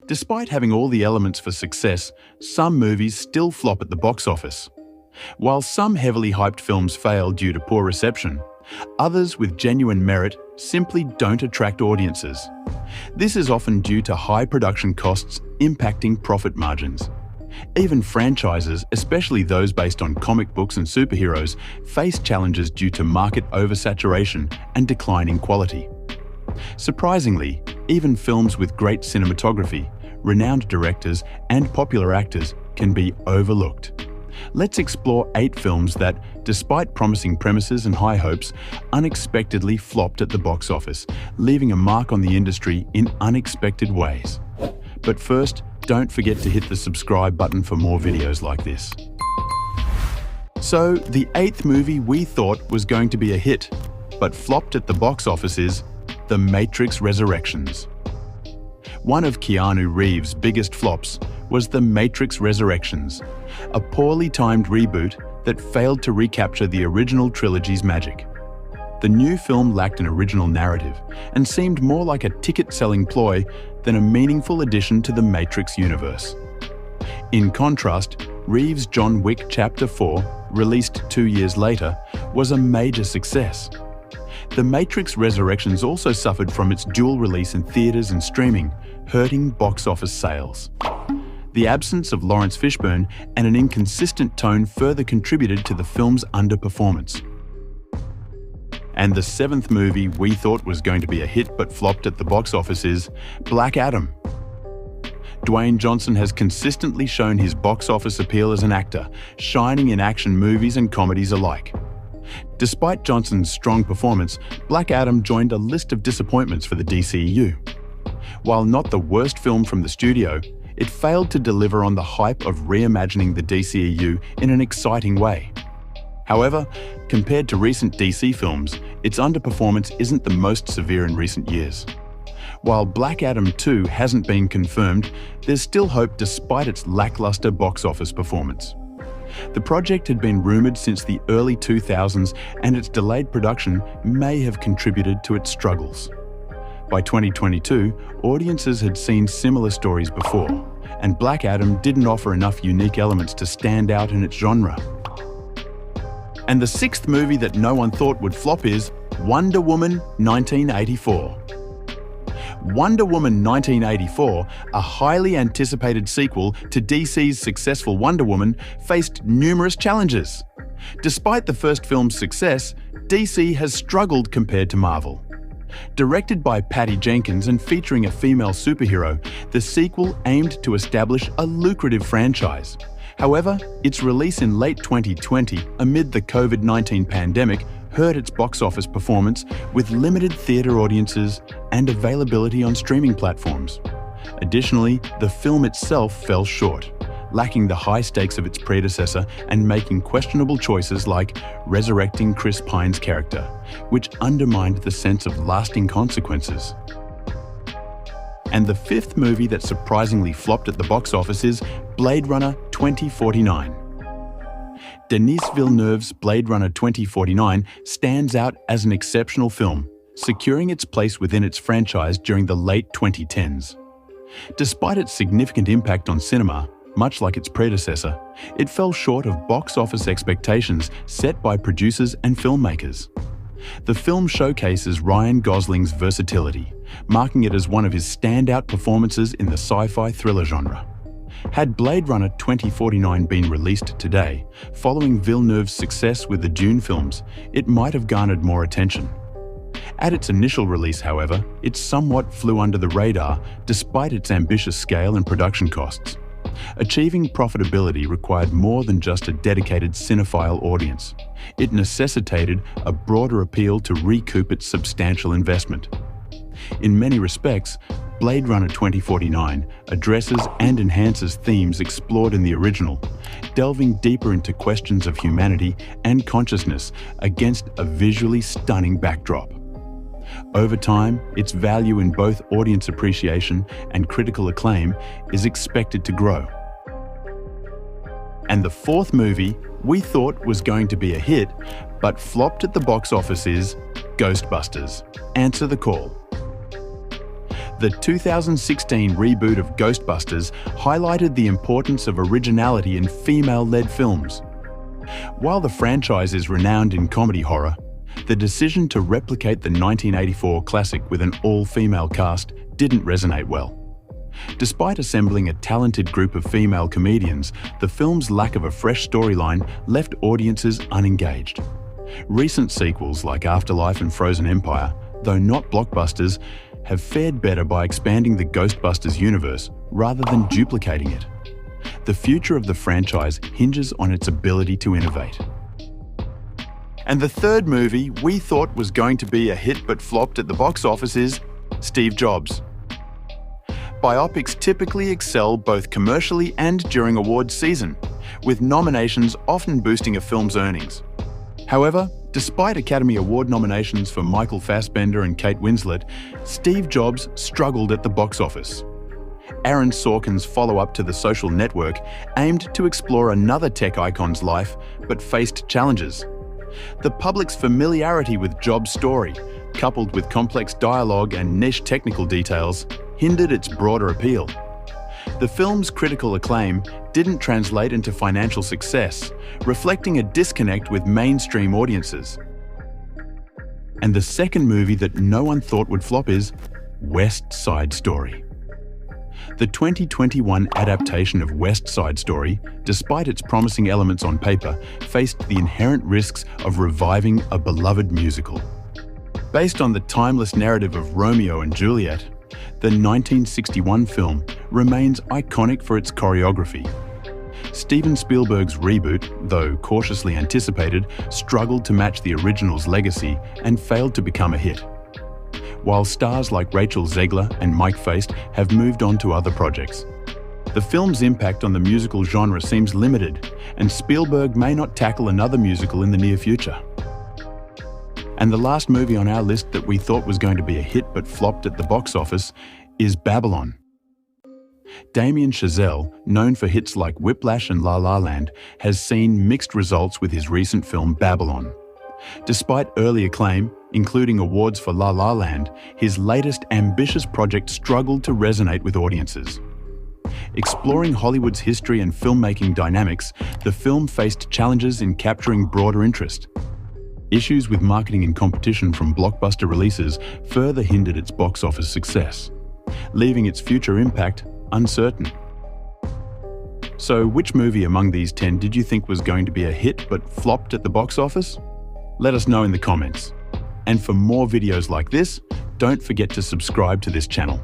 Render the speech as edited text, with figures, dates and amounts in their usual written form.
Despite having all the elements for success, some movies still flop at the box office. While some heavily hyped films fail due to poor reception, others with genuine merit simply don't attract audiences. This is often due to high production costs impacting profit margins. Even franchises, especially those based on comic books and superheroes, face challenges due to market oversaturation and declining quality. Surprisingly, even films with great cinematography, renowned directors, and popular actors can be overlooked. Let's explore 8 films that, despite promising premises and high hopes, unexpectedly flopped at the box office, leaving a mark on the industry in unexpected ways. But first, don't forget to hit the subscribe button for more videos like this. So, the 8th movie we thought was going to be a hit, but flopped at the box office is The Matrix Resurrections. One of Keanu Reeves' biggest flops was The Matrix Resurrections, a poorly timed reboot that failed to recapture the original trilogy's magic. The new film lacked an original narrative and seemed more like a ticket-selling ploy than a meaningful addition to the Matrix universe. In contrast, Reeves' John Wick Chapter 4, released 2 years later, was a major success. The Matrix Resurrections also suffered from its dual release in theaters and streaming, hurting box office sales. The absence of Lawrence Fishburne and an inconsistent tone further contributed to the film's underperformance. And the 7th movie we thought was going to be a hit but flopped at the box office is Black Adam. Dwayne Johnson has consistently shown his box office appeal as an actor, shining in action movies and comedies alike. Despite Johnson's strong performance, Black Adam joined a list of disappointments for the DCEU. While not the worst film from the studio, it failed to deliver on the hype of reimagining the DCEU in an exciting way. However, compared to recent DC films, its underperformance isn't the most severe in recent years. While Black Adam 2 hasn't been confirmed, there's still hope despite its lackluster box office performance. The project had been rumoured since the early 2000s, and its delayed production may have contributed to its struggles. By 2022, audiences had seen similar stories before, and Black Adam didn't offer enough unique elements to stand out in its genre. And the 6th movie that no one thought would flop is Wonder Woman 1984. Wonder Woman 1984, a highly anticipated sequel to DC's successful Wonder Woman, faced numerous challenges. Despite the first film's success, DC has struggled compared to Marvel. Directed by Patty Jenkins and featuring a female superhero, the sequel aimed to establish a lucrative franchise. However, its release in late 2020 amid the COVID-19 pandemic hurt its box office performance with limited theatre audiences and availability on streaming platforms. Additionally, the film itself fell short, lacking the high stakes of its predecessor and making questionable choices like resurrecting Chris Pine's character, which undermined the sense of lasting consequences. And the 5th movie that surprisingly flopped at the box office is Blade Runner 2049. Denis Villeneuve's Blade Runner 2049 stands out as an exceptional film, securing its place within its franchise during the late 2010s. Despite its significant impact on cinema, much like its predecessor, it fell short of box office expectations set by producers and filmmakers. The film showcases Ryan Gosling's versatility, marking it as one of his standout performances in the sci-fi thriller genre. Had Blade Runner 2049 been released today, following Villeneuve's success with the Dune films, it might have garnered more attention. At its initial release, however, it somewhat flew under the radar despite its ambitious scale and production costs. Achieving profitability required more than just a dedicated cinephile audience. It necessitated a broader appeal to recoup its substantial investment. In many respects, Blade Runner 2049 addresses and enhances themes explored in the original, delving deeper into questions of humanity and consciousness against a visually stunning backdrop. Over time, its value in both audience appreciation and critical acclaim is expected to grow. And the 4th movie we thought was going to be a hit, but flopped at the box office is Ghostbusters: Answer the Call. The 2016 reboot of Ghostbusters highlighted the importance of originality in female-led films. While the franchise is renowned in comedy horror, the decision to replicate the 1984 classic with an all-female cast didn't resonate well. Despite assembling a talented group of female comedians, the film's lack of a fresh storyline left audiences unengaged. Recent sequels like Afterlife and Frozen Empire, though not blockbusters, have fared better by expanding the Ghostbusters universe rather than duplicating it. The future of the franchise hinges on its ability to innovate. And the third movie we thought was going to be a hit but flopped at the box office is Steve Jobs. Biopics typically excel both commercially and during awards season, with nominations often boosting a film's earnings. However, despite Academy Award nominations for Michael Fassbender and Kate Winslet, Steve Jobs struggled at the box office. Aaron Sorkin's follow-up to The Social Network aimed to explore another tech icon's life, but faced challenges. The public's familiarity with Jobs' story, coupled with complex dialogue and niche technical details, hindered its broader appeal. The film's critical acclaim didn't translate into financial success, reflecting a disconnect with mainstream audiences. And the second movie that no one thought would flop is West Side Story. The 2021 adaptation of West Side Story, despite its promising elements on paper, faced the inherent risks of reviving a beloved musical. Based on the timeless narrative of Romeo and Juliet, the 1961 film remains iconic for its choreography. Steven Spielberg's reboot, though cautiously anticipated, struggled to match the original's legacy and failed to become a hit. While stars like Rachel Zegler and Mike Faist have moved on to other projects. The film's impact on the musical genre seems limited, and Spielberg may not tackle another musical in the near future. And the last movie on our list that we thought was going to be a hit but flopped at the box office is Babylon. Damien Chazelle, known for hits like Whiplash and La La Land, has seen mixed results with his recent film Babylon. Despite early acclaim, including awards for La La Land, his latest ambitious project struggled to resonate with audiences. Exploring Hollywood's history and filmmaking dynamics, the film faced challenges in capturing broader interest. Issues with marketing and competition from blockbuster releases further hindered its box office success, leaving its future impact uncertain. So, which movie among these 10 did you think was going to be a hit but flopped at the box office? Let us know in the comments. And for more videos like this, don't forget to subscribe to this channel.